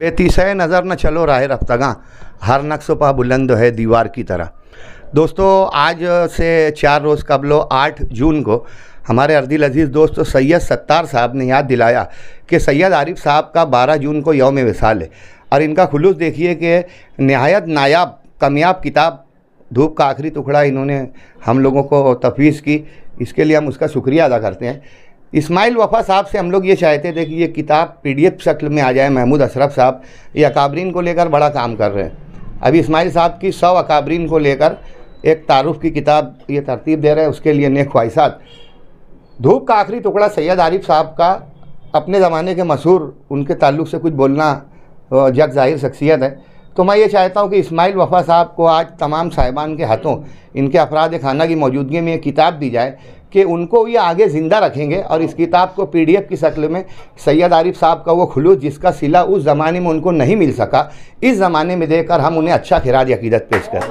बेतिसै नज़र न चलो राह रफ्तगां, हर नक्श पा बुलंद है दीवार की तरह। दोस्तों, आज से 4 रोज़ कबल 8 जून को हमारे अर्दिल अजीज़ दोस्त सैयद सत्तार साहब ने याद दिलाया कि सैयद आरिफ साहब का 12 जून को यौम विसाल है और इनका खुलूस देखिए कि नहायत नायाब कामयाब किताब धूप का आखिरी टुकड़ा इन्होंने हम लोगों को तफवीज़ की। इसके लिए हम उसका शुक्रिया अदा करते हैं। इस्माइल वफ़ा साहब से हम लोग ये चाहते थे कि ये किताब PDF शक्ल में आ जाए। महमूद अशरफ साहब ये अकाबरीन को लेकर बड़ा काम कर रहे हैं। अभी इस्माइल साहब की 100 अकाबरीन को लेकर एक तारुफ़ की किताब ये तरतीब दे रहे हैं, उसके लिए नेक ख्वाहिशात। धूप का आखिरी टुकड़ा सैयद आरिफ साहब का अपने ज़माने के मशहूर, उनके ताल्लुक़ से कुछ बोलना जग ज़ाहिर शख्सियत है। तो मैं ये चाहता हूँ कि इस्माइल वफ़ा साहब को आज तमाम साहिबान के हाथों इनके अफराद खाना की मौजूदगी में ये किताब दी जाए कि उनको ये आगे ज़िंदा रखेंगे और इस किताब को PDF की शक्ल में सैयद आरिफ साहब का वो खुलूस जिसका सिला उस ज़माने में उनको नहीं मिल सका, इस ज़माने में देकर हम उन्हें अच्छा खिराज अकीदत पेश करें।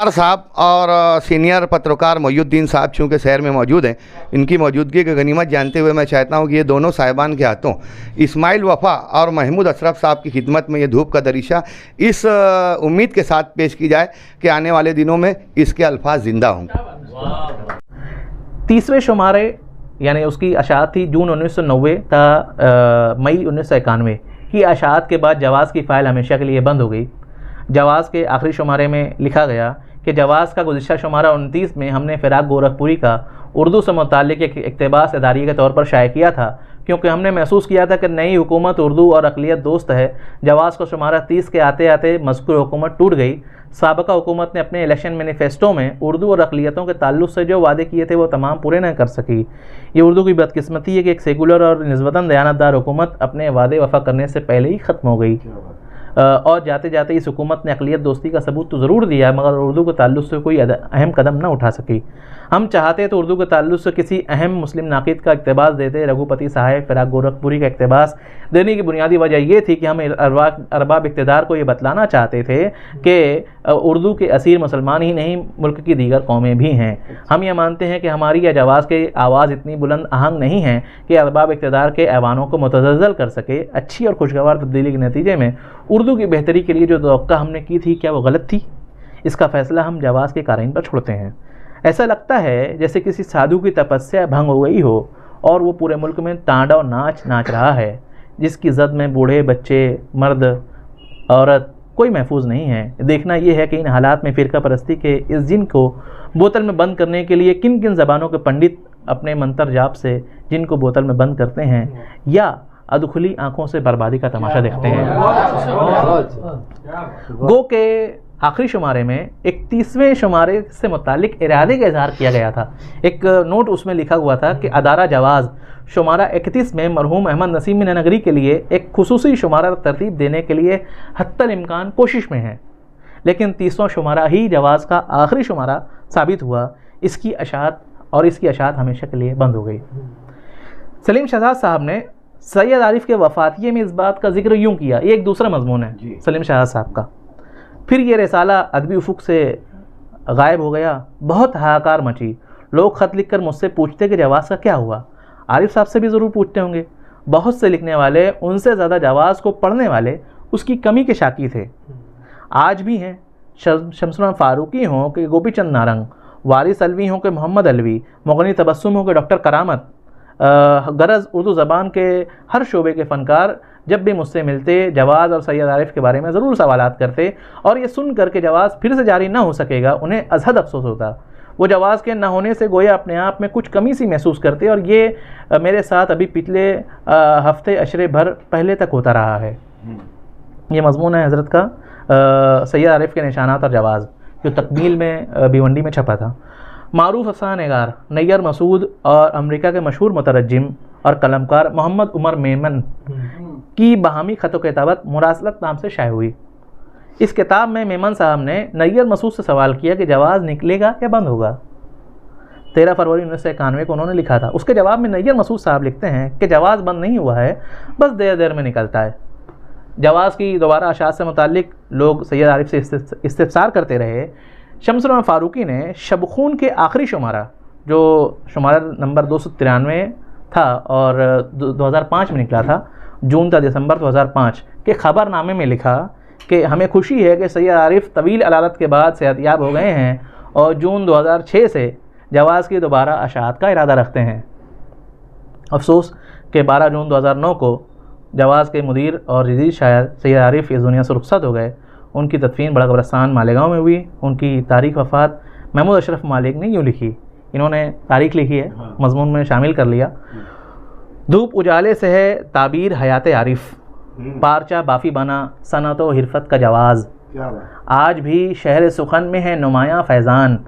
साहब और सीनियर पत्रकार मोयुद्दीन साहब चूँकि शहर में मौजूद हैं, इनकी मौजूदगी की गनीमत जानते हुए मैं चाहता हूँ कि ये दोनों साहिबान के हाथों इस्माइल वफ़ा और महमूद अशरफ साहब की खिदमत में ये धूप का दरिशा इस उम्मीद के साथ पेश की जाए कि आने वाले दिनों में इसके अल्फाज ज़िंदा होंगे। 30वें शुमारे यानी उसकी अशात थी जून 1990 था मई 1991 की अशात के बाद जवाज़ की फ़ाइल हमेशा के लिए बंद हो गई। जवाज़ के आखिरी शुमारे में लिखा गया कि जवाज़ का गुज़िश्ता शुमारा 29 में हमने फ़िराक गोरखपुरी का उर्दू से मुताल्लिक़ एक इक़्तिबास इदारिये के तौर पर शाया किया था, क्योंकि हमने महसूस किया था कि नई हुकूमत उर्दू और अक़लियत दोस्त है। जवाज़ का शुमारा 30 के आते आते मज़कूर हुकूमत टूट गई। साबिक़ा हुकूमत ने अपने इलेक्शन मैनिफेस्टो में उर्दू और अक़लियतों के ताल्लुक़ से जो वादे किए थे वो तमाम पूरे न कर सकी। ये उर्दू की बदकिस्मती है कि एक सेकुलर और निस्बतन दयानतदार हुकूमत अपने वादे वफ़ा करने से पहले ही ख़त्म हो गई और जाते जाते इस हुकूमत ने अक़लियत दोस्ती का सबूत तो ज़रूर दिया, मगर उर्दू के ताल्लुक़ से कोई अहम कदम न उठा सकी। हम चाहते तो उर्दू के ताल्लुक़ से किसी अहम मुस्लिम नाक़िद का इक़्तिबास देते। रघुपति साहब फ़िराक गोरखपुरी का इक़्तिबास देने की बुनियादी वजह ये थी कि हम अरबाब इक़्तिदार को ये बतलाना चाहते थे कि उर्दू के असीर मुसलमान ही नहीं, मुल्क की दीगर कौमें भी हैं। हम ये मानते हैं कि हमारी या जवाज़ की आवाज़ इतनी बुलंद आहंग नहीं है कि अरबाब इक़्तिदार के ऐवानों को मुतज़्ज़ल कर सके। अच्छी और खुशगवार तब्दीली के नतीजे में उर्दू की बेहतरी के लिए जो तवक्का हमने की थी, क्या वो गलत थी? इसका फ़ैसला हम जवाज़ के कारीन पर छोड़ते हैं। ऐसा लगता है जैसे किसी साधु की तपस्या भंग हो गई हो और वो पूरे मुल्क में तांडव नाच नाच रहा है, जिसकी जद में बूढ़े, बच्चे, मर्द, औरत कोई महफूज नहीं है। देखना यह है कि इन हालात में फ़िरका परस्ती के इस जिन को बोतल में बंद करने के लिए किन किन ज़बानों के पंडित अपने मंतर जाप से जिन को बोतल में बंद करते हैं या अदखुली आँखों से बर्बादी का तमाशा देखते हैं। गो के आखिरी शुमारे में 31वें शुमारे से मुतालिक इरादे का इजहार किया गया था। एक नोट उसमें लिखा हुआ था कि अदारा जवाज़ शुमारा 31 में मरहूम अहमद नसीम नगरी के लिए एक खुसूसी शुमारा तरतीब देने के लिए हत्तल इम्कान कोशिश में है, लेकिन 30वां शुमारा ही जवाज़ का आखिरी शुमारा साबित हुआ। इसकी अशात हमेशा के लिए बंद हो गई। सलीम शहजाद साहब ने सैयद आरिफ के वफ़ातिये में इस बात का जिक्र यूँ किया, ये एक दूसरा मजमून है सलीम शहजाद साहब का। फिर ये रिसाला अदबी उफुक से गायब हो गया। बहुत हाहाकार मची। लोग ख़त लिख कर मुझसे पूछते कि जवाज़ का क्या हुआ। आरिफ साहब से भी ज़रूर पूछते होंगे। बहुत से लिखने वाले, उनसे ज़्यादा जवाज़ को पढ़ने वाले उसकी कमी के शाकी थे, आज भी हैं। शमसुल फ़ारूकी हों कि गोपी चंद नारंग, वारिस अलवी हों कि मोहम्मद अलवी, मुग़नी तबस्सुम हों कि डॉक्टर करामत, गरज उर्दू ज़बान के हर शोबे के फ़नकार जब भी मुझसे मिलते जवाज़ और सैयद आरिफ के बारे में ज़रूर सवालात करते, और ये सुन कर के जवाज़ फिर से जारी ना हो सकेगा उन्हें अज़हद अफसोस होता। वो जवाज़ के ना होने से गोया अपने आप में कुछ कमी सी महसूस करते, और ये मेरे साथ अभी पिछले हफ्ते अशरे भर पहले तक होता रहा है। ये मज़मून है हज़रत का सैयद आरिफ के निशानात और जवाज़, जो तकमील में भिवंडी में छपा था। मारूफ अफ़सानगार नैयर मसूद और अमेरिका के मशहूर मुतरज्जिम और कलमकार मोहम्मद उमर मेमन की बाहमी ख़त किताबत मुरासलत नाम से शाये हुई। इस किताब में मेमन साहब ने नैयर मसूद से सवाल किया कि जवाज़ निकलेगा या बंद होगा। 13 फरवरी 1991 को उन्होंने लिखा था। उसके जवाब में नैयर मसूद साहब लिखते हैं कि जवाज़ बंद नहीं हुआ है, बस देर देर में निकलता है। जवाज़ की दोबारा अशात से मुताल्लिक लोग सैयद आरिफ से इस्तिफसार करते रहे। शमसुल फ़ारूकी ने शबखून के आखिरी शुमारा, जो शुमारा नंबर 293 था और 2005 में निकला था, जून था दिसंबर 2005 के ख़बरनामे में लिखा कि हमें खुशी है कि सैयद आरिफ तवील अलालत के बाद सेहतयाब हो गए हैं और जून 2006 से जवाज़ की दोबारा अशात का इरादा रखते हैं। अफसोस कि 12 जून 2009 को जवाज़ के मुदीर और जदीद शायर सैयद आरिफ इस दुनिया से रुखसत हो गए। उनकी तदफीन बड़ा कब्रिस्तान मालेगांव में हुई। उनकी तारीख़ वफ़ात महमूद अशरफ मालिक ने यूँ लिखी, इन्होंने तारीख़ लिखी है, मज़मून में शामिल कर लिया। धूप उजाले से है ताबीर हयात आरिफ, पारचा बाफ़ी बना सनत व हिरफत का जवाज़। आज भी शहर सुखन में है नुमायाँ फैज़ान,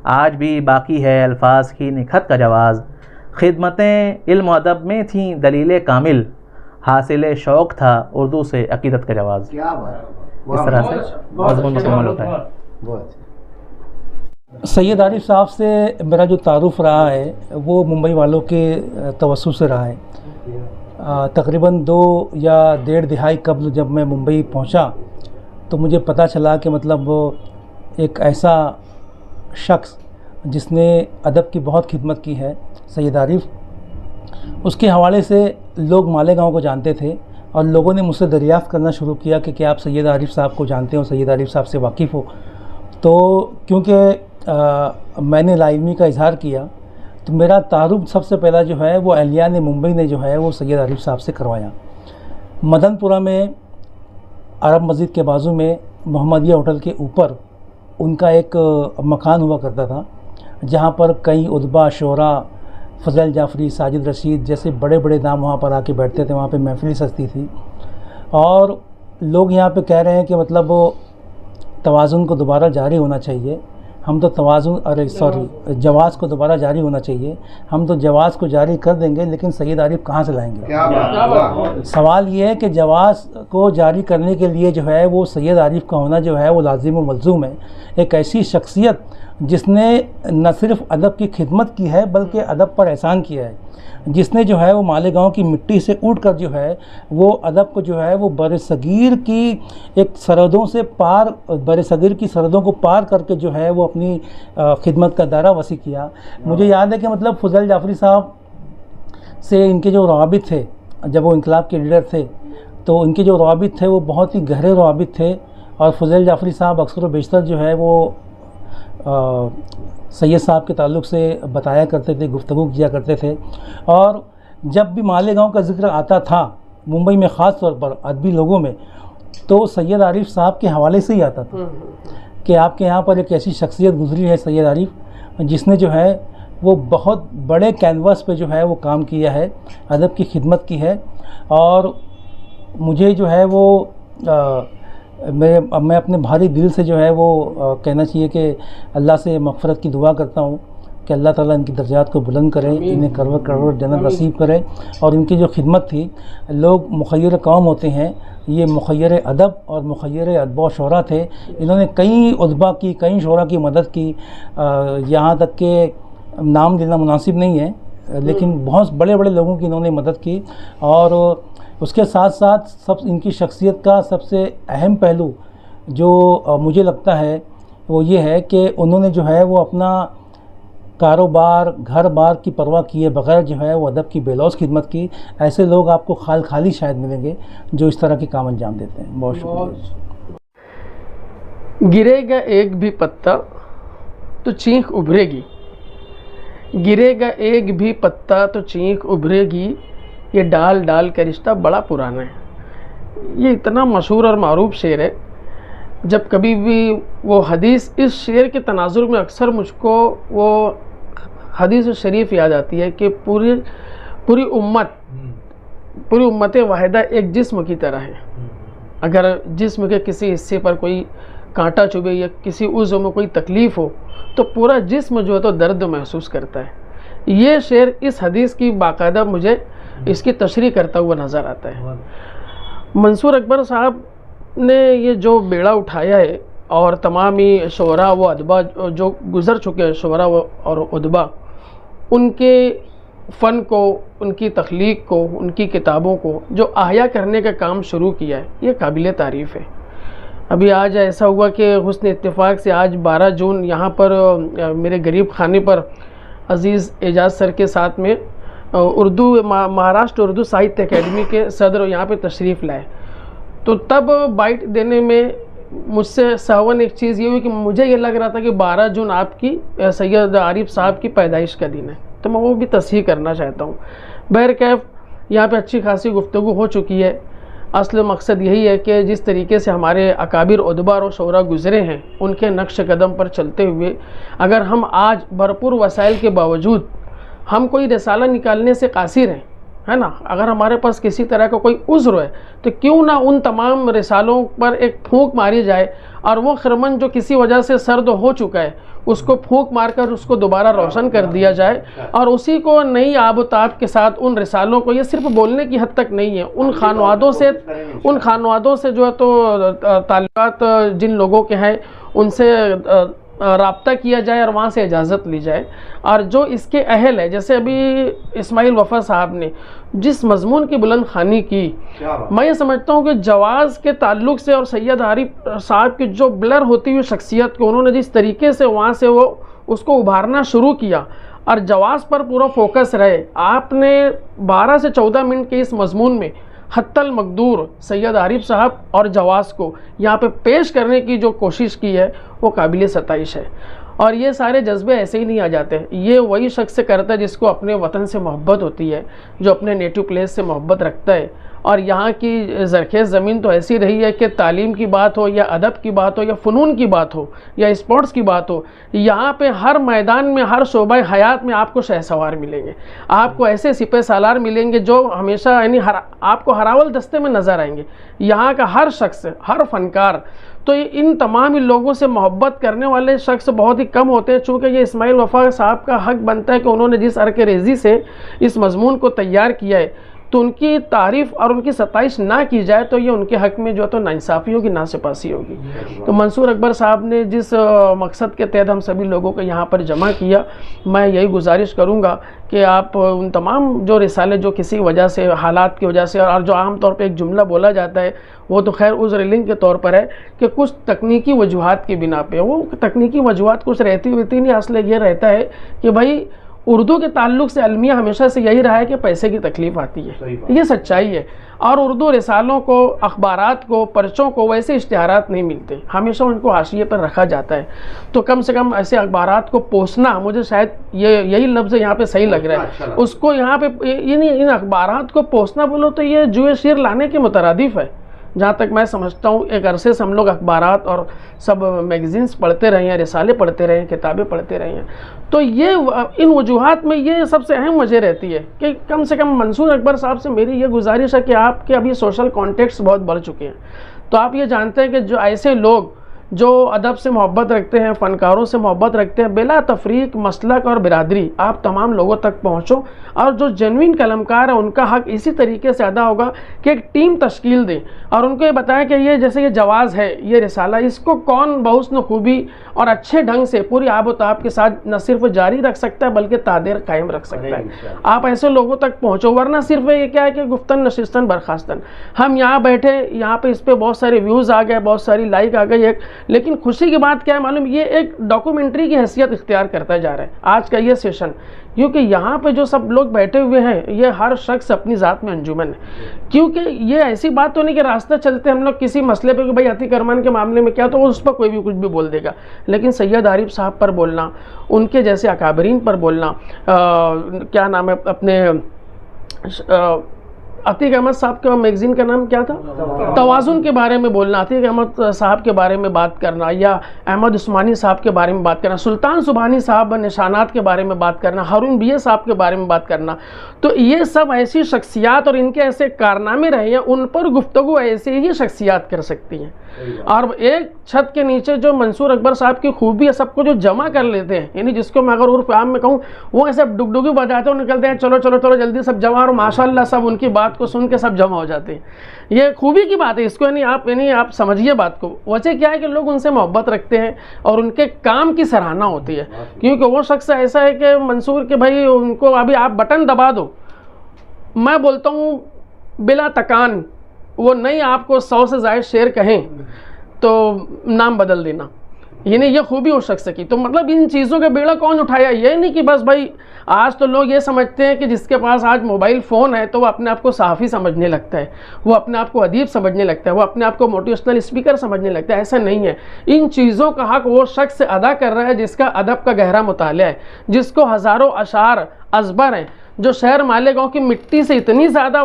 आज भी बाकी है अल्फाज की निखत का जवाज़। खिदमतें इल्म व अदब में थीं दलील कामिल, हासिल शौक़ था उर्दू से अक़ीदत का जवाज़। इस तरह से मज़मून मुकम्मल होता है। सैयद आरिफ साहब से मेरा जो तारुफ़ रहा है वो मुंबई वालों के तवस्सुत से रहा है। तकरीबन 2 या 1.5 दहाई कबल जब मैं मुंबई पहुंचा तो मुझे पता चला कि मतलब एक ऐसा शख्स जिसने अदब की बहुत खिदमत की है, सैयद आरिफ, उसके हवाले से लोग मालेगांव को जानते थे और लोगों ने मुझसे दरियाफ़्त करना शुरू किया कि क्या आप सैयद आरिफ साहब को जानते हो, सैयद आरिफ साहब से वाकिफ़ हो। तो क्योंकि मैंने लाइमी का इजहार किया तो मेरा तारुफ सबसे पहला जो है वो एहलियान मुंबई ने जो है वो सैयद आरिफ साहब से करवाया। मदनपुरा में अरब मस्जिद के बाजू में मोहम्मदिया होटल के ऊपर उनका एक मकान हुआ करता था जहाँ पर कई उदबा, शोरा, फ़ज़ल जाफ़री, साजिद रशीद जैसे बड़े बड़े नाम वहाँ पर आके बैठते थे। वहाँ पे महफ़िल सजती थी और लोग यहाँ पे कह रहे हैं कि मतलब तवाज़ुन को दोबारा जारी होना चाहिए। हम तो जवाज़ को दोबारा जारी होना चाहिए। हम तो जवाज़ को जारी कर देंगे, लेकिन सैयद आरिफ कहाँ से लाएंगे? सवाल ये है कि जवाज़ को जारी करने के लिए जो है वो सैयद आरिफ का होना जो है वो लाजिम व मलज़ूम है। एक ऐसी शख्सियत जिसने न सिर्फ अदब की खिदमत की है बल्कि अदब पर एहसान किया है, जिसने जो है वो मालेगांव की मिट्टी से उठकर जो है वो अदब को जो है वो बरसगीर की एक सरहदों से पार, बरसगीर की सरहदों को पार करके जो है वो अपनी खिदमत का दायरा वसी किया। मुझे याद है कि मतलब फ़ज़ल जाफ़री साहब से इनके जो रवाबित थे, जब वो इनकलाब के लीडर थे तो इनके जो रवाबित थे वो बहुत ही गहरे रवाबित थे और फ़ज़ल जाफ़री साहब अक्सर व बेशतर जो है वो सैयद साहब के ताल्लुक़ से बताया करते थे, गुफ्तगू किया करते थे। और जब भी मालेगांव का ज़िक्र आता था मुंबई में ख़ास तौर पर अदबी लोगों में, तो सैयद आरिफ साहब के हवाले से ही आता था कि आपके यहाँ पर एक ऐसी शख्सियत गुज़री है सैयद आरिफ, जिसने जो है वो बहुत बड़े कैनवास पे जो है वो काम किया है, अदब की खिदमत की है। और मुझे जो है वो मैं अपने भारी दिल से जो है वो कहना चाहिए कि अल्लाह से मग़फ़िरत की दुआ करता हूँ कि अल्लाह ताला इनकी दर्जात को बुलंद करे, इन्हें करवर जन्नत नसीब करे। और इनकी जो खिदमत थी, लोग मुख़य्यर कौम होते हैं, ये मुख़य्यर अदब और मुख़य्यर अदब शोरा थे। इन्होंने कई उदबा की, कई शोरा की मदद की, यहाँ तक के नाम लेना मुनासिब नहीं है, लेकिन बहुत बड़े बड़े लोगों की इन्होंने मदद की। और उसके साथ साथ सब इनकी शख्सियत का सबसे अहम पहलू जो मुझे लगता है वो ये है कि उन्होंने जो है वो अपना कारोबार, घर बार की परवाह किए बग़ैर जो है वो अदब की बेलौस खिदमत की। ऐसे लोग आपको खाली शायद मिलेंगे जो इस तरह के काम अंजाम देते हैं। बहुत शुक्रिया। गिरेगा एक भी पत्ता तो चीख उभरेगी, गिरेगा एक भी पत्ता तो चीख उभरेगी, ये डाल डाल का रिश्ता बड़ा पुराना है। ये इतना मशहूर और मारूफ शेर है। जब कभी भी वो हदीस, इस शेर के तनाजुर में अक्सर मुझको वो हदीस शरीफ याद आती है कि पूरी उम्मत वाहिदा एक जिस्म की तरह है। अगर जिस्म के किसी हिस्से पर कोई कांटा चुभे या किसी उज़्व में कोई तकलीफ़ हो तो पूरा जिस्म जो है तो दर्द महसूस करता है। ये शेर इस हदीस की बाकायदा मुझे इसकी तशरीह करता हुआ नज़र आता है। मंसूर अकबर साहब ने ये जो बेड़ा उठाया है और तमाम ही शोरा व अदबा जो गुज़र चुके हैं, शोरा और उदबा, उनके फ़न को, उनकी तख्लीक को, उनकी किताबों को जो आह्या करने का काम शुरू किया है, ये काबिल तारीफ़ है। अभी आज ऐसा हुआ कि हुस्न इत्तेफाक से आज 12 जून यहाँ पर मेरे गरीब खाने पर अज़ीज़ एजाज़ सर के साथ में उर्दू महाराष्ट्र उर्दू साहित्य अकेडमी के सदर यहाँ पे तशरीफ़ लाए। तो तब बाइट देने में मुझसे सहवन एक चीज़ ये हुई कि मुझे ये लग रहा था कि 12 जून आपकी सैयद आरिफ साहब की पैदाइश का दिन है, तो मैं वो भी तस्हीह करना चाहता हूँ। बहरकैफ यहाँ पे अच्छी खासी गुफ्तगू हो चुकी है। असल मकसद यही है कि जिस तरीके से हमारे अकाबिर उदबा और शोरा गुज़रे हैं, उनके नक्श कदम पर चलते हुए अगर हम आज भरपूर वसाइल के बावजूद हम कोई रिसाला निकालने से कासिर हैं, है ना, अगर हमारे पास किसी तरह का कोई उज़्र है तो क्यों ना उन तमाम रिसालों पर एक फूंक मारी जाए और वो खिरमन जो किसी वजह से सर्द हो चुका है उसको फूंक मारकर उसको दोबारा रोशन कर दिया जाए और उसी को नई आबताब के साथ उन रिसालों को, ये सिर्फ बोलने की हद तक नहीं है, उन खानवादों से जो है तो ताल्लुकात जिन लोगों के हैं उनसे राब्ता किया जाए और वहाँ से इजाज़त ली जाए। और जो इसके अहल है, जैसे अभी इस्माइल वफ़ा साहब ने जिस मजमून की बुलंद खानी की, मैं ये समझता हूँ कि जवाज़ के ताल्लुक़ से और सैयद आरिफ साहब की जो ब्लर होती हुई शख्सियत को उन्होंने जिस तरीके से वहाँ से वो उसको उभारना शुरू किया और जवाज़ पर पूरा फोकस रहे। आपने 12 से 14 मिनट के इस मजमून में हत्तल मकदूर सैयद आरिफ साहब और जवाज़ को यहाँ पे पेश करने की जो कोशिश की है वो काबिल सताइश है। और ये सारे जज्बे ऐसे ही नहीं आ जाते, ये वही शख्स करता है जिसको अपने वतन से मोहब्बत होती है, जो अपने नेटिव प्लेस से मोहब्बत रखता है। और यहाँ की ज़रखेज़ ज़मीन तो ऐसी रही है कि तालीम की बात हो या अदब की बात हो या फ़नून की बात हो या स्पोर्ट्स की बात हो, यहाँ पे हर मैदान में हर शोबा हयात में आपको शहसवार मिलेंगे, आपको ऐसे सिपह सालार मिलेंगे जो हमेशा यानी आपको हरावल दस्ते में नज़र आएंगे। यहाँ का हर शख्स, हर फ़नकार, तो इन तमाम लोगों से मोहब्बत करने वाले शख्स बहुत ही कम होते हैं। चूँकि ये इस्माइल वफ़ा साहब का हक़ बनता है कि उन्होंने जिस अर्क रेज़ी से इस मजमून को तैयार किया है, तो उनकी तारीफ़ और उनकी सताइश ना की जाए तो ये उनके हक़ में जो तो नाइंसाफ़ी होगी, नासिपासी होगी। तो मंसूर अकबर साहब ने जिस मकसद के तहत हम सभी लोगों को यहाँ पर जमा किया, मैं यही गुजारिश करूँगा कि आप उन तमाम जो रिसाले जो किसी वजह से, हालात की वजह से, और जो आम तौर पे एक जुमला बोला जाता है वो तो खैर उस रेलिंग के तौर पर है कि कुछ तकनीकी वजूहात की बिना पे, वो तकनीकी वजूहात कुछ रहती नहीं, असल ये रहता है कि भाई उर्दू के ताल्लुक़ से अलमिया हमेशा से यही रहा है कि पैसे की तकलीफ़ आती है, ये सच्चाई है। और उर्दू रिसालों को, अखबारात को, पर्चों को वैसे इश्तिहारात नहीं मिलते, हमेशा उनको हाशिए पर रखा जाता है। तो कम से कम ऐसे अखबारात को पोसना, मुझे शायद यही लफ्ज़ यहाँ पे सही लग रहा है, उसको यहाँ पे इन अखबारात को पोसना बोलो तो ये जुए शीर लाने के मुतरादिफ़ है। जहाँ तक मैं समझता हूँ एक अरसे से हम लोग अखबारात और सब मैगज़ीन्स पढ़ते रहे हैं, रिसाले पढ़ते रहे हैं, किताबें पढ़ते रहे हैं। तो ये इन वजूहात में ये सबसे अहम वजह रहती है कि कम से कम मंसूर अकबर साहब से मेरी ये गुजारिश है कि आपके अभी सोशल कॉन्टेक्ट्स बहुत बढ़ चुके हैं, तो आप ये जानते हैं कि जो ऐसे लोग जो अदब से मोहब्बत रखते हैं, फ़नकारों से मोहब्बत रखते हैं, बिला तफरीक मसलक और बिरादरी, आप तमाम लोगों तक पहुँचो। और जो जेन्युइन कलमकार है उनका हक़ इसी तरीके से अदा होगा कि एक टीम तश्कील दें और उनको ये बताएं कि ये जैसे ये जवाज़ है, ये रिसाला, इसको कौन बहुस्न खूबी और अच्छे ढंग से पूरी आबोताब के साथ न सिर्फ जारी रख सकता है बल्कि तादेर कायम रख सकता है। आप ऐसे लोगों तक पहुँचो, वरना सिर्फ ये क्या है कि गुफ्तन नशिस्तन बर्खास्तन, हम यहाँ बैठे, यहाँ पे इस पर बहुत सारे व्यूज़ आ गए, बहुत सारी लाइक आ गई, लेकिन खुशी की बात क्या है मालूम, ये एक डॉक्यूमेंट्री की हैसियत इख्तियार करता जा रहा है आज का ये सेशन, क्योंकि यहाँ पे जो सब लोग बैठे हुए हैं ये हर शख्स अपनी ज़ात में अंजुमन है। क्योंकि ये ऐसी बात तो नहीं कि रास्ता चलते हम लोग किसी मसले पे कि भाई अतीक अरमान के मामले में क्या, तो उस पर कोई भी कुछ भी बोल देगा, लेकिन सैयद आरिफ साहब पर बोलना, उनके जैसे अकाबरीन पर बोलना, क्या नाम है अपने अतीक अहमद साहब के मैगज़ीन का नाम क्या था, तवाज़ुन के बारे में बोलना, अतीक अहमद साहब के बारे में बात करना, या अहमद उस्मानी साहब के बारे में बात करना, सुल्तान सुबहानी साहब निशानात के बारे में बात करना, हारून बिये साहब के बारे में बात करना, तो ये सब ऐसी शख्सियात और इनके ऐसे कारनामे रहे हैं, उन पर गुफ्तगू ऐसे ही शख्सियात कर सकती हैं। और एक छत के नीचे जो मंसूर अकबर साहब की खूबी है, सबको जो जमा कर लेते हैं, यानी जिसको मैं अगर उर्फ आम में कहूँ, वो ऐसे डुगडुगी बजाते हो निकलते हैं, चलो चलो चलो जल्दी सब जमा, और माशाल्लाह सब उनकी बात को सुन के सब जमा हो जाते हैं। ये खूबी की बात है, इसको यानी आप समझिए बात को। वजह क्या है कि लोग उनसे मोहब्बत रखते हैं और उनके काम की सराहना होती है, क्योंकि वो शख्स ऐसा है कि मंसूर के भाई उनको अभी आप बटन दबा दो, मैं बोलता हूँ बिला तकान, वो नहीं आपको 100 से ज़ायद शेर कहें तो नाम बदल देना, यानी ये खूबी उस शख्स की। तो मतलब इन चीज़ों का बेड़ा कौन उठाया? ये नहीं कि बस भाई आज तो लोग ये समझते हैं कि जिसके पास आज मोबाइल फ़ोन है तो वो अपने आप को साफ़ी समझने लगता है, वो अपने आप को अदीब समझने लगता है, वो अपने आप को मोटिवेशनल स्पीकर समझने लगता है। ऐसा नहीं है। इन चीज़ों का हक वो शख्स अदा कर रहा है जिसका अदब का गहरा मुताला है, जिसको हज़ारों अशार अज़बर हैं, जो शहर मालेगांव की मिट्टी से इतना ज़्यादा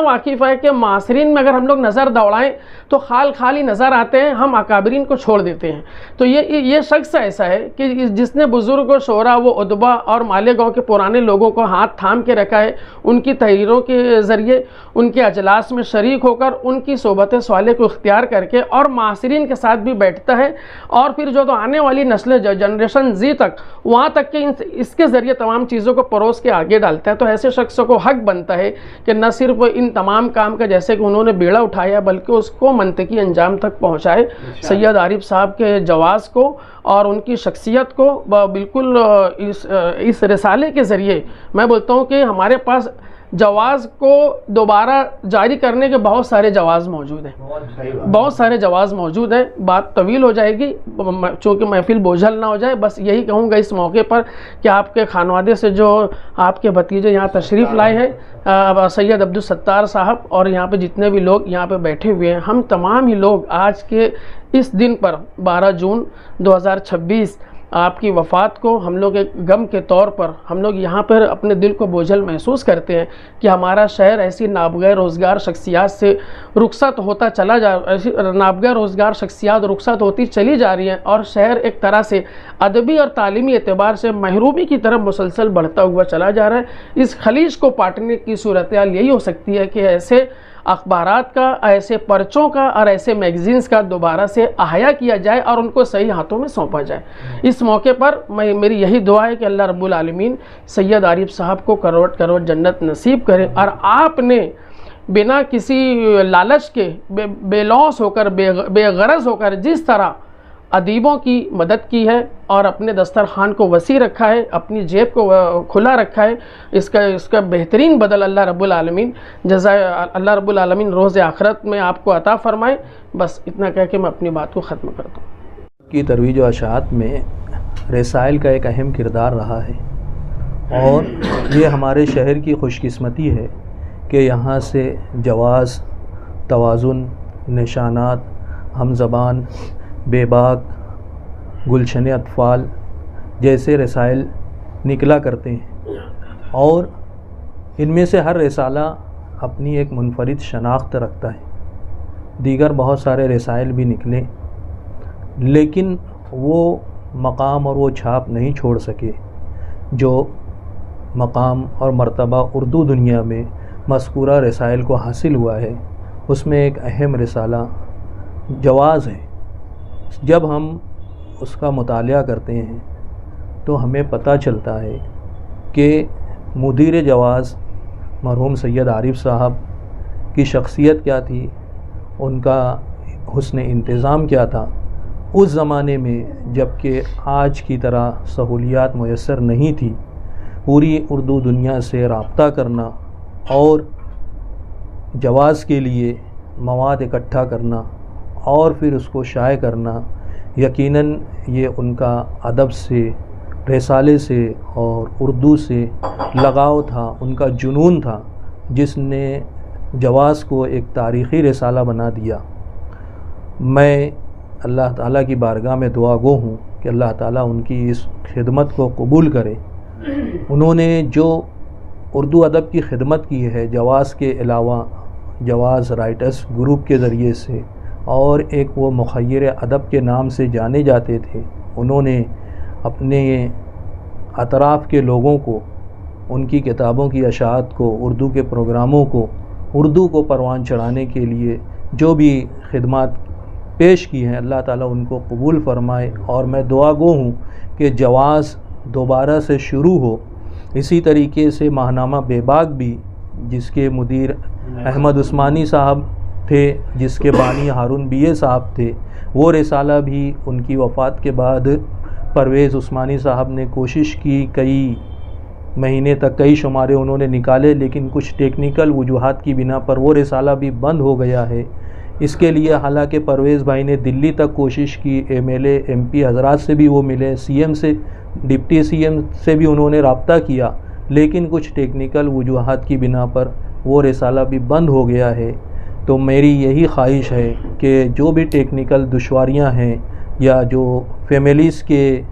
वाकिफ़ है कि मासरीन में अगर हम लोग नज़र दौड़ाएं तो खाली नज़र आते हैं, हम अकाबरीन को छोड़ देते हैं। तो ये शख्स ऐसा है कि जिसने बुज़ुर्ग व शोरा व उदबा और मालेगांव के पुराने लोगों को हाथ थाम के रखा है, उनकी तहरीरों के ज़रिए उनके अजलास में शरीक होकर उनकी सोबत स्वाले को इख्तियार करके और मासरीन के साथ भी बैठता है, और फिर जो तो आने वाली नस्लें जनरेशन जी तक वहाँ तक कि इसके ज़रिए तमाम चीज़ों को परोस के आगे डालता है। तो ऐसे शख्सों को हक बनता है कि न सिर्फ इन तमाम काम का जैसे कि उन्होंने बेड़ा उठाया बल्कि उसको मंतकी अंजाम तक पहुँचाए। सैयद आरिफ साहब के जवाज़ को और उनकी शख्सियत को बिल्कुल इस रिसाले के ज़रिए मैं बोलता हूँ कि हमारे पास जवाज़ को दोबारा जारी करने के बहुत सारे जवाज़ मौजूद हैं, बहुत सारे जवाज़ मौजूद हैं। बात तवील हो जाएगी चूँकि महफिल बोझल ना हो जाए। बस यही कहूँगा इस मौके पर कि आपके खानवादे से जो आपके भतीजे यहाँ तशरीफ़ लाए हैं सैयद अब्दुल सत्तार साहब और यहाँ पे जितने भी लोग यहाँ पे बैठे हुए हैं, हम तमाम ही लोग आज के इस दिन पर 12 जून 2026 आपकी वफ़ात को हम लोग एक गम के तौर पर हम लोग यहाँ पर अपने दिल को बोझल महसूस करते हैं कि हमारा शहर ऐसी नाबगैर रोज़गार शख्सियात से रुखसत होता चला जा ऐसी नाबगैर रोज़गार शख्सियात रुखसत होती चली जा रही हैं और शहर एक तरह से अदबी और तालीमी एतबार से महरूमी की तरफ मुसलसल बढ़ता हुआ चला जा रहा है। इस खलीज को पाटने की सूरत हाल यही हो सकती है कि ऐसे अखबारात का, ऐसे पर्चों का और ऐसे मैगज़ीन्स का दोबारा से अहया किया जाए और उनको सही हाथों में सौंपा जाए। इस मौके पर मेरी यही दुआ है कि अल्लाह रब्बुल आलमीन सैयद आरिफ साहब को करोड़ करोड़ जन्नत नसीब करे और आपने बिना किसी लालच के बेलौस होकर बेगरज होकर जिस तरह अदीबों की मदद की है और अपने दस्तरखान को वसी रखा है, अपनी जेब को खुला रखा है, इसका बेहतरीन बदल अल्लाह रब्बुल आलमीन रोज़ आखिरत में आपको अता फ़रमाए। बस इतना कह के मैं अपनी बात को ख़त्म करता हूँ। की तरवीज व अशात में रसाइल का एक अहम किरदार रहा है और ये हमारे शहर की खुशकिस्मती है कि यहाँ से जवाज़, तवाज़ुन, निशानात, हम ज़बान, बेबाक, गुलशन अतफ़ाल जैसे रसाइल निकला करते हैं और इनमें से हर रसाला अपनी एक मुनफरिद शनाख्त रखता है। दीगर बहुत सारे रसाइल भी निकले लेकिन वो मकाम और वो छाप नहीं छोड़ सके जो मकाम और मर्तबा उर्दू दुनिया में मज़कूरा रसाइल को हासिल हुआ है। उसमें एक अहम रसाला जवाज़ है। जब हम उसका मुतालिया करते हैं तो हमें पता चलता है कि मुदीर जवाज़ मरहूम सैयद आरिफ साहब की शख्सियत क्या थी, उनका हुस्न इंतज़ाम क्या था उस ज़माने में, जबकि आज की तरह सहूलियात मुयस्सर नहीं थी। पूरी उर्दू दुनिया से रब्ता करना और जवाज़ के लिए मवाद इकट्ठा करना और फिर उसको शाये करना, यकीनन ये उनका अदब से, रसाले से और उर्दू से लगाव था, उनका जुनून था जिसने जवाज़ को एक तारीख़ी रसाला बना दिया। मैं अल्लाह ताला की बारगाह में दुआ गो हूँ कि अल्लाह ताला उनकी इस खिदमत को कबूल करे। उन्होंने जो उर्दू अदब की खिदमत की है जवाज़ के अलावा, जवाज़ राइटर्स ग्रुप के ज़रिए से और एक वो मुखय्यर अदब के नाम से जाने जाते थे, उन्होंने अपने अतराफ़ के लोगों को, उनकी किताबों की अशात को, उर्दू के प्रोग्रामों को, उर्दू को परवान चढ़ाने के लिए जो भी खिदमत पेश की हैं, अल्लाह ताला उनको कबूल फ़रमाए। और मैं दुआ गो हूँ कि जवाज़ दोबारा से शुरू हो। इसी तरीके से माहनामा बेबाक भी, जिसके मुदीर अहमद उस्मानी साहब थे, जिसके बानी हारून बीए साहब थे, वो रिसाला भी उनकी वफ़ात के बाद परवेज़ उस्मानी साहब ने कोशिश की, कई महीने तक कई शुमारे उन्होंने निकाले, लेकिन कुछ टेक्निकल वजूहात की बिना पर वो रिसाला भी बंद हो गया है। इसके लिए हालांकि परवेज़ भाई ने दिल्ली तक कोशिश की, एमएलए एमपी हजरात से भी वो मिले, सीएम से, डिप्टी सीएम से भी उन्होंने रब्ता किया, लेकिन कुछ टेक्निकल वजूहात की बिना पर वो रिसाला भी बंद हो गया है। तो मेरी यही ख्वाहिश है कि जो भी टेक्निकल दुश्वारियां हैं या जो फैमिलीज़ के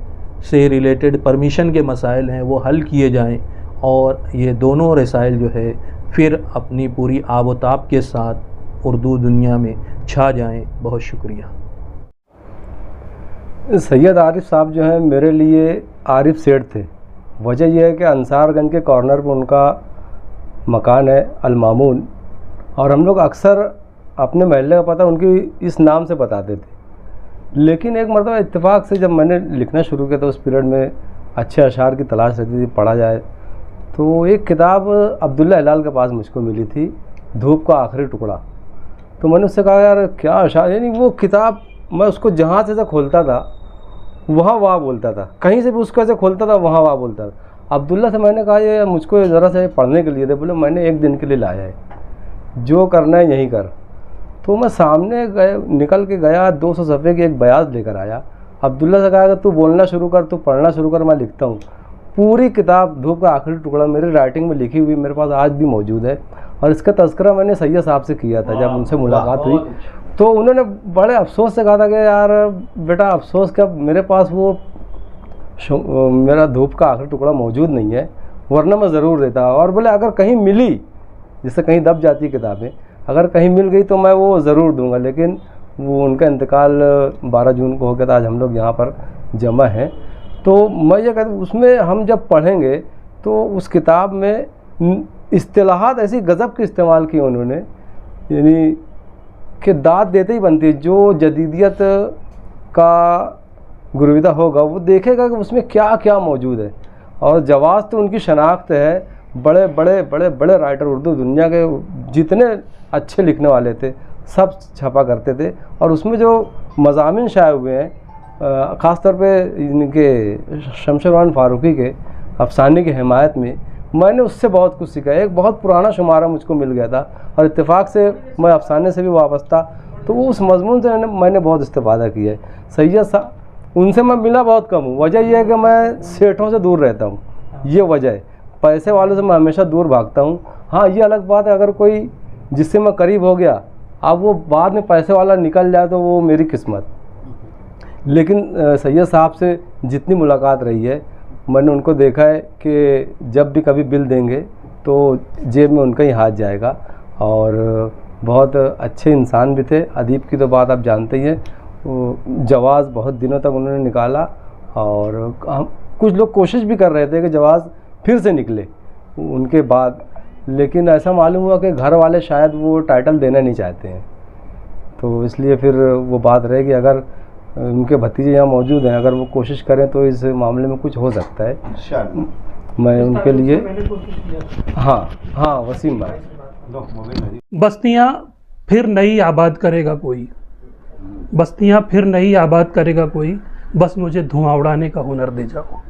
से रिलेटेड परमिशन के मसाइल हैं वो हल किए जाएं और ये दोनों रसाइल जो है फिर अपनी पूरी आबोताब के साथ उर्दू दुनिया में छा जाएं। बहुत शुक्रिया। सैयद आरिफ साहब जो हैं मेरे लिए आरिफ सेठ थे। वजह यह है कि अंसारगंज के कॉर्नर पर उनका मकान है अल-मामून, और हम लोग अक्सर अपने महल्ले का पता उनकी इस नाम से बताते थे। लेकिन एक मरतबा इत्तेफाक से जब मैंने लिखना शुरू किया तो उस पीरियड में अच्छे अशार की तलाश रहती थी, पढ़ा जाए, तो एक किताब अब्दुल्ला हिलाल के पास मुझको मिली थी, धूप का आखिरी टुकड़ा। तो मैंने उससे कहा यार क्या अशार, यानी वो किताब मैं उसको जहाँ से खोलता था वहाँ वाह बोलता था, कहीं से भी उसका से खोलता था वहाँ वाह बोलता था। अब्दुल्ला से मैंने कहा ये मुझको ज़रा से पढ़ने के लिए दे। बोले मैंने एक दिन के लिए लाया है, जो करना है यहीं कर। तो मैं सामने निकल के गया, 200 सफ़े की एक बयाज लेकर आया। अब्दुल्ला से कहा कि तू बोलना शुरू कर, तू पढ़ना शुरू कर, मैं लिखता हूँ। पूरी किताब धूप का आखिरी टुकड़ा मेरी राइटिंग में लिखी हुई मेरे पास आज भी मौजूद है। और इसका तज़किरा मैंने सैयद साहब से किया था जब उनसे मुलाकात हुई, तो उन्होंने बड़े अफसोस से कहा था कि यार बेटा अफसोस कि अब मेरे पास वो मेरा धूप का आखिरी टुकड़ा मौजूद नहीं है, वरना मैं ज़रूर देता। और बोले अगर कहीं मिली, जिससे कहीं दब जाती किताबें, अगर कहीं मिल गई तो मैं वो ज़रूर दूंगा। लेकिन वो उनका इंतकाल 12 जून को हो गया था। आज हम लोग यहाँ पर जमा हैं। तो मैं ये कहता हूँ उसमें हम जब पढ़ेंगे तो उस किताब में इस्तिलाहात ऐसी गज़ब की इस्तेमाल की उन्होंने, यानी कि दाद देते ही बनती है। जो जदीदियत का गुरविदा होगा वो देखेगा कि उसमें क्या क्या मौजूद है। और जवाज़ तो उनकी शनाख्त है, बड़े बड़े बड़े बड़े राइटर उर्दू दुनिया के जितने अच्छे लिखने वाले थे सब छपा करते थे। और उसमें जो मज़ामिन शाये हुए हैं, ख़ास तौर पे इनके शमशेर फारूकी के अफसाने की हिमायत में, मैंने उससे बहुत कुछ सीखा। एक बहुत पुराना शुमारा मुझको मिल गया था और इत्तेफाक से मैं अफसाने से भी वाबस्ता, तो वो उस मजमून से मैंने बहुत इस्तेफादा किया है। सैयद साहब उनसे मैं मिला बहुत कम हूँ। वजह यह है कि मैं सेठों से दूर रहता हूँ, ये वजह है। पैसे वालों से मैं हमेशा दूर भागता हूँ। हाँ ये अलग बात है अगर कोई जिससे मैं करीब हो गया, अब वो बाद में पैसे वाला निकल जाए तो वो मेरी किस्मत। लेकिन सैयद साहब से जितनी मुलाकात रही है, मैंने उनको देखा है कि जब भी कभी बिल देंगे तो जेब में उनका ही हाथ जाएगा। और बहुत अच्छे इंसान भी थे। अदीब की तो बात आप जानते ही हैं, जवाज़ बहुत दिनों तक उन्होंने निकाला और हम कुछ लोग कोशिश भी कर रहे थे कि जवाज़ फिर से निकले उनके बाद, लेकिन ऐसा मालूम हुआ कि घर वाले शायद वो टाइटल देना नहीं चाहते हैं। तो इसलिए फिर वो बात रहेगी, अगर उनके भतीजे यहाँ मौजूद हैं, अगर वो कोशिश करें तो इस मामले में कुछ हो सकता है। मैं उनके लिए हाँ वसीम भाई। बस्तियाँ फिर नई आबाद करेगा कोई, बस्तियाँ फिर नई आबाद करेगा कोई, बस मुझे धुआं उड़ाने का हुनर दे जाओ।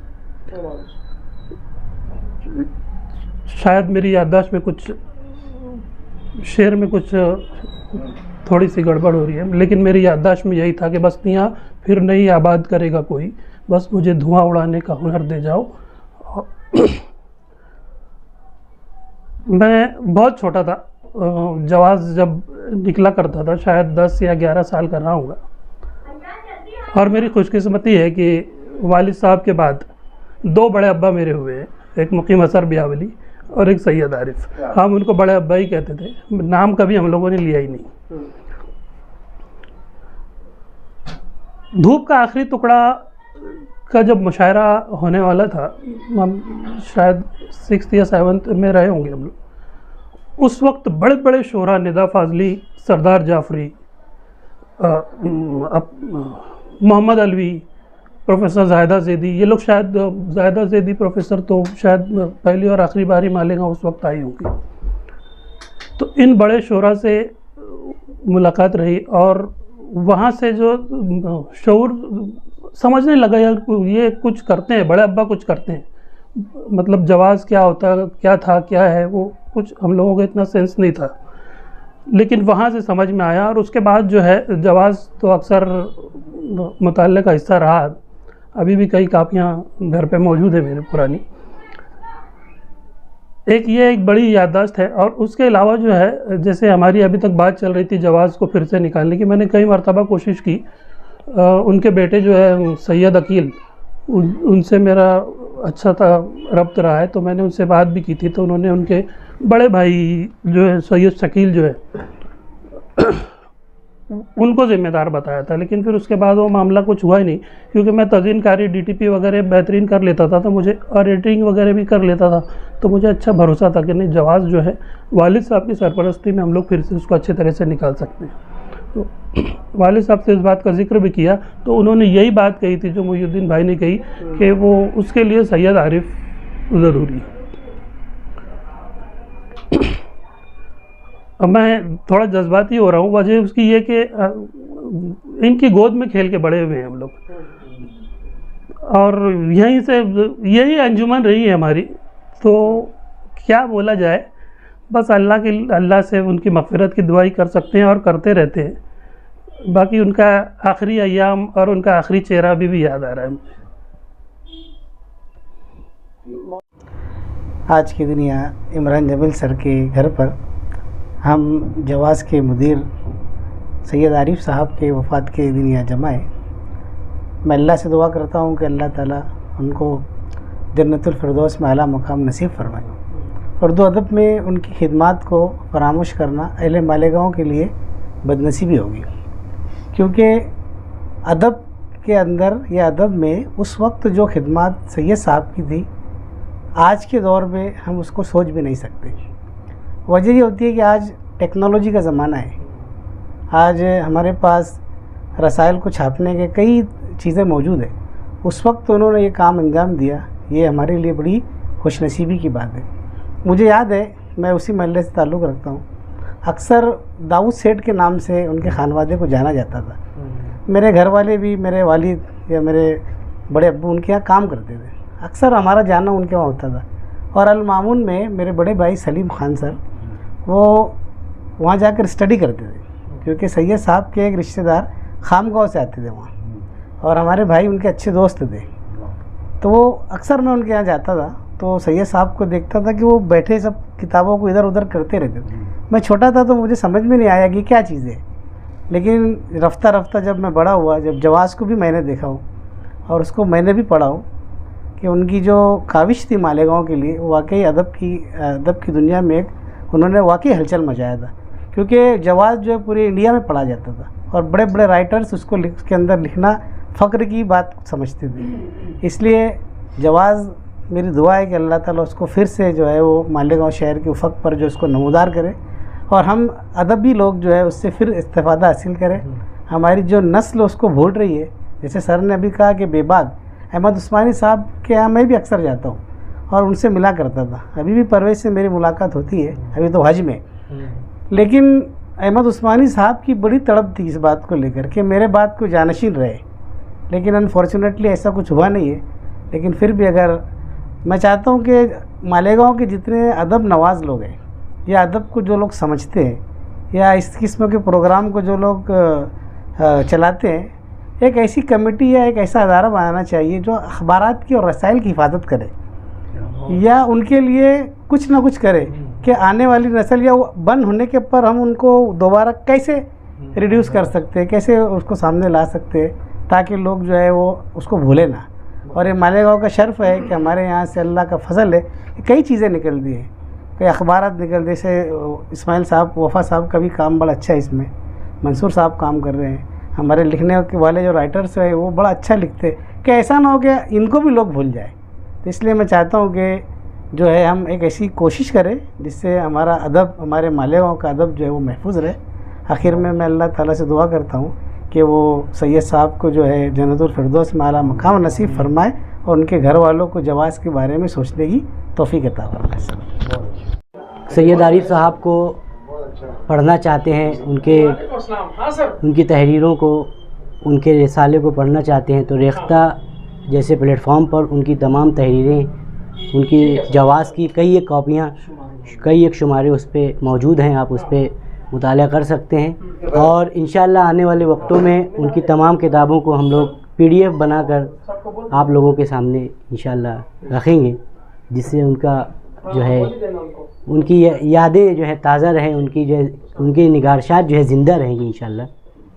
शायद मेरी याददाश्त में कुछ शेर में कुछ थोड़ी सी गड़बड़ हो रही है, लेकिन मेरी याददाश्त में यही था कि बस्तियाँ फिर नई आबाद करेगा कोई, बस मुझे धुआं उड़ाने का हुनर दे जाओ। मैं बहुत छोटा था, जवाज़ जब निकला करता था, शायद 10 या 11 साल का रहा हूँगा। और मेरी खुशकिस्मती है कि वालिद साहब के बाद 2 बड़े अब्बा मेरे हुए हैं, एक मुकीम असर बियावली और एक सैयद आरिफ। हम उनको बड़े अब्बा ही कहते थे, नाम कभी हम लोगों ने लिया ही नहीं। धूप का आखिरी टुकड़ा का जब मुशायरा होने वाला था, हम शायद 6th या 7th में रहे होंगे हम लोग। उस वक्त बड़े बड़े शोरा, निदा फाजली, सरदार जाफरी, मोहम्मद अलवी, प्रोफेसर जाहिदा ज़ैदी, ये लोग शायद जाहिदा ज़ैदी प्रोफेसर तो शायद पहली और आखिरी बारी मालेगा उस वक्त आई होगी। तो इन बड़े शोरा से मुलाकात रही और वहाँ से जो शऊर समझने लगा यार ये कुछ करते हैं, बड़े अब्बा कुछ करते हैं, मतलब जवाज़ क्या होता, क्या था, क्या है, वो कुछ हम लोगों को इतना सेंस नहीं था। लेकिन वहाँ से समझ में आया। और उसके बाद जो है जवाज़ तो अक्सर मुताल्ले का हिस्सा रहा, अभी भी कई कापियाँ घर पे मौजूद है मेरे पुरानी। एक बड़ी याददाश्त है। और उसके अलावा जो है, जैसे हमारी अभी तक बात चल रही थी जवाज़ को फिर से निकालने की, मैंने कई मरतबा कोशिश की। उनके बेटे जो है सैयद अकील, उनसे मेरा अच्छा था रब्त रहा है, तो मैंने उनसे बात भी की थी। तो उन्होंने उनके बड़े भाई जो है सैयद शकील जो है उनको ज़िम्मेदार बताया था। लेकिन फिर उसके बाद वो मामला कुछ हुआ ही नहीं, क्योंकि मैं तज़ीनकारी डीटीपी वगैरह बेहतरीन कर लेता था, तो मुझे और एडिटिंग वगैरह भी कर लेता था, तो मुझे अच्छा भरोसा था कि नहीं, जवाज़ जो है वालिद साहब की सरपरस्ती में हम लोग फिर से उसको अच्छे तरह से निकाल सकते हैं। तो वालिद साहब से इस बात का जिक्र भी किया, तो उन्होंने यही बात कही थी जो मुहिउद्दीन भाई ने कही कि वो उसके लिए सैयद आरिफ ज़रूरी है। अब मैं थोड़ा जज्बाती हो रहा हूँ, वजह उसकी ये कि इनकी गोद में खेल के बड़े हुए हैं हम लोग, और यहीं से यही अंजुमन रही है हमारी। तो क्या बोला जाए, बस अल्लाह से उनकी मग़फ़िरत की दुआई कर सकते हैं और करते रहते हैं। बाकी उनका आखिरी अय्याम और उनका आखिरी चेहरा भी याद आ रहा है मुझे। आज के दिन यहाँ इमरान जमील सर के घर पर हम जवाज़ के मुदीर सैयद आरिफ साहब के वफ़ात के दिन यहाँ जमा है। मैं अल्लाह से दुआ करता हूँ कि अल्लाह ताला उनको जन्नतुल फिरदौस में आला मकाम नसीब फरमाए। उर्दू अदब में उनकी खिदमात को फरामोश करना अहले मालेगांव के लिए बदनसीबी होगी, क्योंकि अदब के अंदर या अदब में उस वक्त जो खिदमात सैयद साहब की थी, आज के दौर में हम उसको सोच भी नहीं सकते। वजह ये होती है कि आज टेक्नोलॉजी का ज़माना है। आज हमारे पास रसायल को छापने के कई चीज़ें मौजूद है। उस वक्त उन्होंने ये काम अंजाम दिया, ये हमारे लिए बड़ी खुशनसीबी की बात है। मुझे याद है, मैं उसी महल्ले से ताल्लुक़ रखता हूँ। अक्सर दाऊद सेठ के नाम से उनके खानवादे को जाना जाता था। मेरे घर वाले भी, मेरे वालिद या मेरे बड़े अब्बू उनके यहाँ काम करते थे। अक्सर हमारा जाना उनके वहाँ होता था। और अल-मामून में मेरे बड़े भाई सलीम खान सर, वो वहाँ जाकर स्टडी करते थे, क्योंकि सैयद साहब के एक रिश्तेदार खामगांव से आते थे वहाँ, और हमारे भाई उनके अच्छे दोस्त थे। तो वो अक्सर मैं उनके यहाँ जाता था, तो सैयद साहब को देखता था कि वो बैठे सब किताबों को इधर उधर करते रहते थे। मैं छोटा था तो मुझे समझ में नहीं आया कि क्या चीज़ है, लेकिन रफ्ता रफ्ता जब मैं बड़ा हुआ, जब जवाज़ को भी मैंने देखा हो और उसको मैंने भी पढ़ा हो कि उनकी जो काविश थी मालेगांव के लिए, वाकई अदब की दुनिया में एक उन्होंने वाकई हलचल मचाया था। क्योंकि जवाज़ जो है पूरे इंडिया में पढ़ा जाता था, और बड़े बड़े राइटर्स उसको उसके अंदर लिखना फ़ख्र की बात समझते थे। इसलिए जवाज़, मेरी दुआ है कि अल्लाह ताला उसको फिर से जो है वो मालेगांव शहर के उफ़क़ पर जो उसको नमूदार करे, और हम अदबी लोग जो है उससे फिर इस्तिफ़ादा हासिल करें। हमारी जो नस्ल उसको भूल रही है, जैसे सर ने अभी कहा कि बेबाक अहमद उस्मानी साहब के यहाँ मैं भी अक्सर जाता हूँ और उनसे मिला करता था। अभी भी परवेज़ से मेरी मुलाकात होती है, अभी तो हज में। लेकिन अहमद उस्मानी साहब की बड़ी तड़प थी इस बात को लेकर कि मेरे बात को जानशीन रहे, लेकिन अनफॉर्चुनेटली ऐसा कुछ हुआ नहीं है। लेकिन फिर भी अगर मैं चाहता हूँ कि मालेगांव के जितने अदब नवाज लोग हैं, या अदब को जो लोग समझते हैं, या इस किस्म के प्रोग्राम को जो लोग चलाते हैं, एक ऐसी कमेटी या एक ऐसा अदारा बनाना चाहिए जो अखबारात की और रसायल की हिफाजत करे, या उनके लिए कुछ ना कुछ करे कि आने वाली नस्ल या बंद होने के पर हम उनको दोबारा कैसे रिड्यूस कर सकते हैं, कैसे उसको सामने ला सकते हैं, ताकि लोग जो है वो उसको भूले ना। और ये मालेगांव का शर्फ है कि हमारे यहाँ से अल्लाह का फजल है, कई चीज़ें निकल दी हैं, कई अखबारात निकल, जैसे इस्माइल साहब, वफ़ा साहब का भी काम बड़ा अच्छा है इसमें, मंसूर साहब काम कर रहे हैं, हमारे लिखने वाले जो राइटर्स हैं वो बड़ा अच्छा लिखते हैं, कि ऐसा ना हो कि इनको भी लोग भूल जाए। तो इसलिए मैं चाहता हूँ कि जो है हम एक ऐसी कोशिश करें जिससे हमारा अदब, हमारे मालेगांव का अदब जो है वो महफूज रहे। आखिर में मैं अल्लाह ताला से दुआ करता हूँ कि वो सैयद साहब को जो है जन्नतुल फिरदौस में आला मकाम नसीब फरमाए, और उनके घर वालों को जवाज़ के बारे में सोचने की तौफीक अता फरमाए। सैयद आरिफ साहब को पढ़ना चाहते हैं, उनकी तहरीरों को, उनके रिसाले को पढ़ना चाहते हैं, तो रेख्ता जैसे प्लेटफॉर्म पर उनकी तमाम तहरीरें, उनकी जवाज़ की कई एक कॉपियाँ, कई एक शुमारे उस पर मौजूद हैं। आप उस पर मुताला कर सकते हैं। और इंशाअल्लाह आने वाले वक्तों में उनकी तमाम किताबों को हम लोग PDF बनाकर आप लोगों के सामने इंशाअल्लाह रखेंगे, जिससे उनका जो है उनकी यादें जो है ताज़ा रहें, उनकी जो है उनकी निगारशात जो है ज़िंदा रहेंगी इंशाअल्लाह।